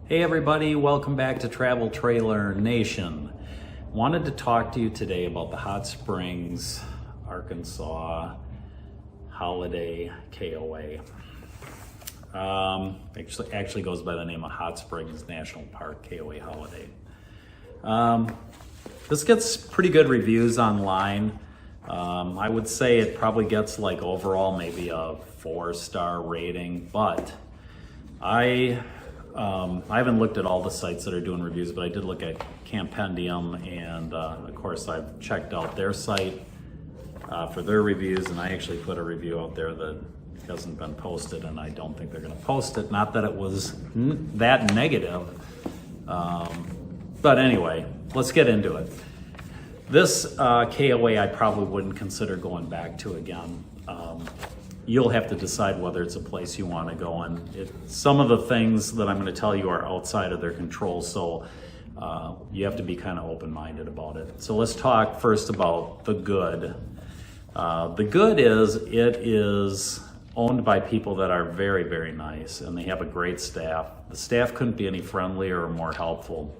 Hey everybody, welcome back to Travel Trailer Nation. Wanted to talk to you today about the Hot Springs, Arkansas Holiday KOA. Actually goes by the name of Hot Springs National Park KOA Holiday. This gets pretty good reviews online. I would say it probably gets like overall maybe a 4-star rating, but I haven't looked at all the sites that are doing reviews, but I did look at Campendium, and of course I've checked out their site for their reviews, and I actually put a review out there that hasn't been posted, and I don't think they're going to post it. Not that it was that negative, but anyway, let's get into it. This KOA I probably wouldn't consider going back to again. You'll have to decide whether it's a place you want to go, and some of the things that I'm going to tell you are outside of their control, so you have to be kind of open-minded about it. So let's talk first about the good. The good is it is owned by people that are very, very nice, and they have a great staff. The staff couldn't be any friendlier or more helpful.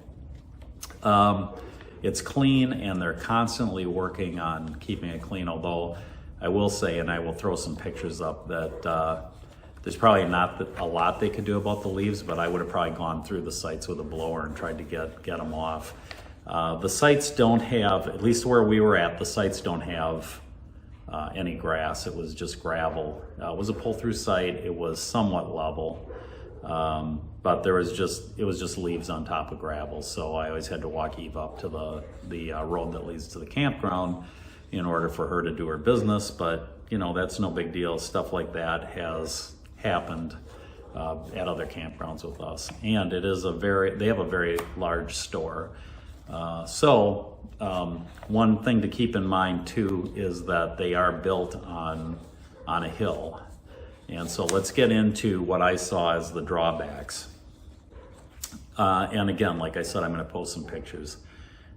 It's clean, and they're constantly working on keeping it clean, although I will say, and I will throw some pictures up, that there's probably not a lot they could do about the leaves, but I would have probably gone through the sites with a blower and tried to get them off. The sites don't have, at least where we were at, the sites don't have any grass. It was just gravel. It was a pull-through site. It was somewhat level, but it was just leaves on top of gravel. So I always had to walk Eve up to the road that leads to the campground in order for her to do her business, but you know, that's no big deal. Stuff like that has happened at other campgrounds with us, and they have a very large store. So one thing to keep in mind too is that they are built on a hill, and so let's get into what I saw as the drawbacks. And again, like I said, I'm going to post some pictures.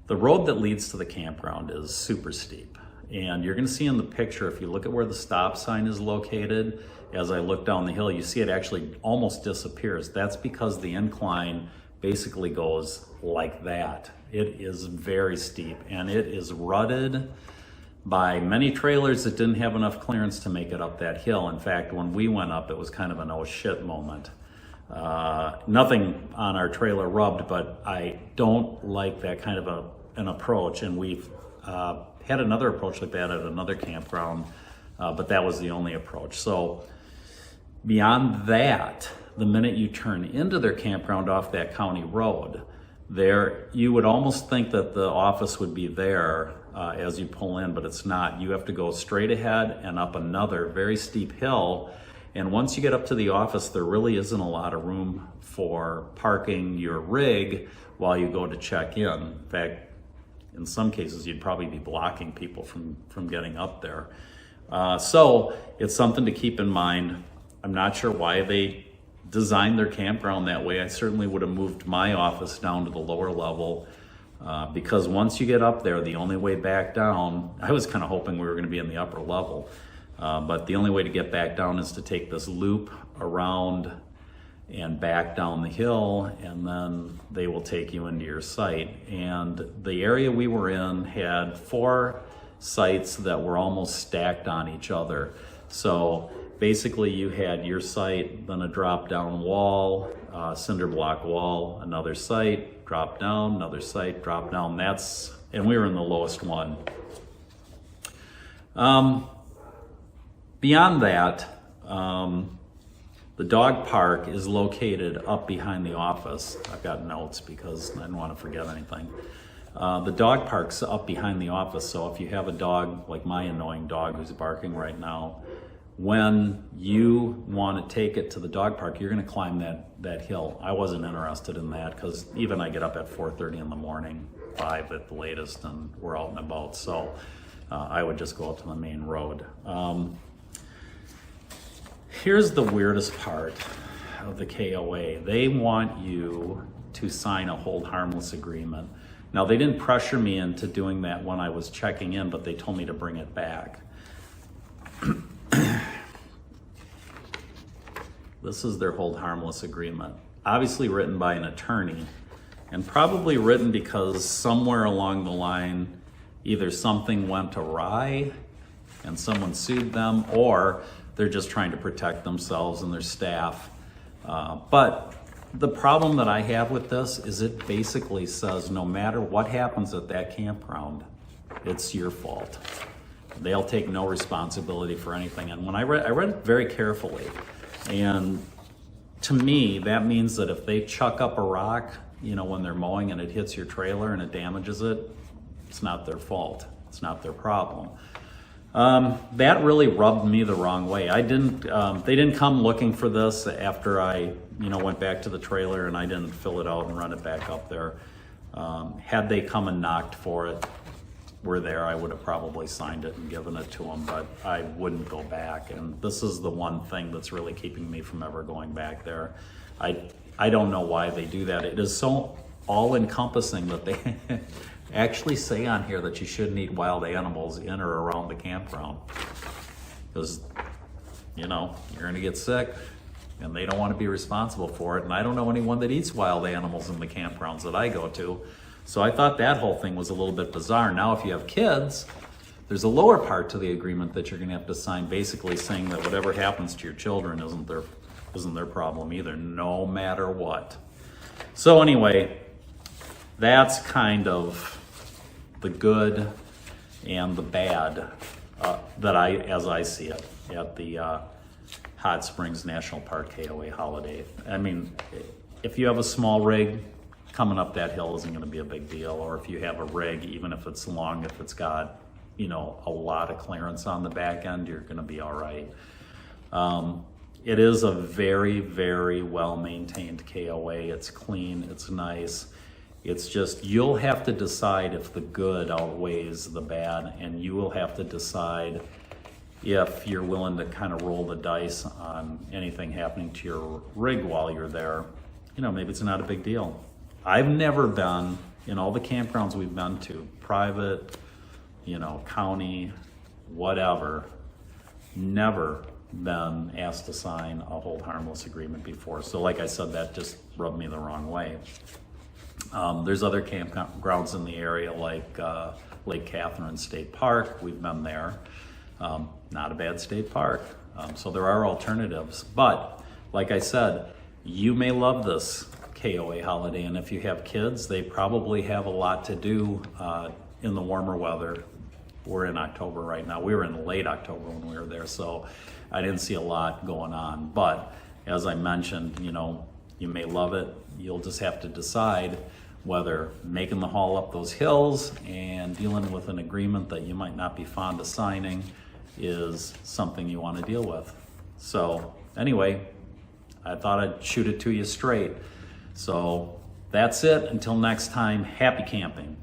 The road that leads to the campground is super steep. And you're going to see in the picture, if you look at where the stop sign is located, as I look down the hill, you see it actually almost disappears. That's because the incline basically goes like that. It is very steep, and it is rutted by many trailers that didn't have enough clearance to make it up that hill. In fact, when we went up, it was kind of an oh shit moment. Nothing on our trailer rubbed, but I don't like that kind of an approach, and we've had another approach like that at another campground, but that was the only approach. So beyond that, the minute you turn into their campground off that county road, you would almost think that the office would be there as you pull in, but it's not. You have to go straight ahead and up another very steep hill. And once you get up to the office, there really isn't a lot of room for parking your rig while you go to check in. In fact, in some cases, you'd probably be blocking people from getting up there. So it's something to keep in mind. I'm not sure why they designed their campground that way. I certainly would have moved my office down to the lower level because once you get up there, the only way back down, I was kind of hoping we were going to be in the upper level. But the only way to get back down is to take this loop around and back down the hill, and then they will take you into your site. And the area we were in had 4 sites that were almost stacked on each other. So basically you had your site, then a drop down wall, cinder block wall, another site, drop down, another site, drop down. And we were in the lowest one. Beyond that, the dog park is located up behind the office. I've got notes because I didn't want to forget anything. The dog park's up behind the office, so if you have a dog, like my annoying dog who's barking right now, when you want to take it to the dog park, you're going to climb that hill. I wasn't interested in that because even I get up at 4:30 in the morning, 5 at the latest, and we're out and about, so I would just go out to the main road. Here's the weirdest part of the KOA. They want you to sign a hold harmless agreement. Now, they didn't pressure me into doing that when I was checking in, but they told me to bring it back. This is their hold harmless agreement. obviously written by an attorney, and probably written because somewhere along the line, either something went awry and someone sued them, or they're just trying to protect themselves and their staff. But the problem that I have with this is it basically says no matter what happens at that campground, it's your fault. They'll take no responsibility for anything. And when I read it very carefully, and to me, that means that if they chuck up a rock, when they're mowing and it hits your trailer and it damages it, it's not their fault. It's not their problem. That really rubbed me the wrong way. They didn't come looking for this after I, went back to the trailer and I didn't fill it out and run it back up there. Had they come and knocked for it, were there, I would have probably signed it and given it to them, but I wouldn't go back. And this is the one thing that's really keeping me from ever going back there. I don't know why they do that. It is so all-encompassing that they actually say on here that you shouldn't eat wild animals in or around the campground. Because, you're gonna get sick and they don't want to be responsible for it. And I don't know anyone that eats wild animals in the campgrounds that I go to. So I thought that whole thing was a little bit bizarre. Now, if you have kids, there's a lower part to the agreement that you're gonna have to sign, basically saying that whatever happens to your children isn't their problem either, no matter what. So anyway, that's kind of the good and the bad as I see it at the Hot Springs National Park KOA Holiday. I mean, if you have a small rig, coming up that hill isn't going to be a big deal. Or if you have a rig, even if it's long, if it's got, a lot of clearance on the back end, you're going to be all right. It is a very, very well-maintained KOA. It's clean, it's nice. It's just, you'll have to decide if the good outweighs the bad, and you will have to decide if you're willing to kind of roll the dice on anything happening to your rig while you're there. Maybe it's not a big deal. I've never been, in all the campgrounds we've been to, private, county, whatever, never been asked to sign a hold harmless agreement before. So like I said, that just rubbed me the wrong way. There's other campgrounds in the area like Lake Catherine State Park. We've been there. Not a bad state park. So there are alternatives. But like I said, you may love this KOA holiday, and if you have kids, they probably have a lot to do in the warmer weather. We're in October right now. We were in late October when we were there, so I didn't see a lot going on. But as I mentioned, you may love it. You'll just have to decide whether making the haul up those hills and dealing with an agreement that you might not be fond of signing is something you want to deal with. So anyway, I thought I'd shoot it to you straight. So that's it. Until next time, happy camping.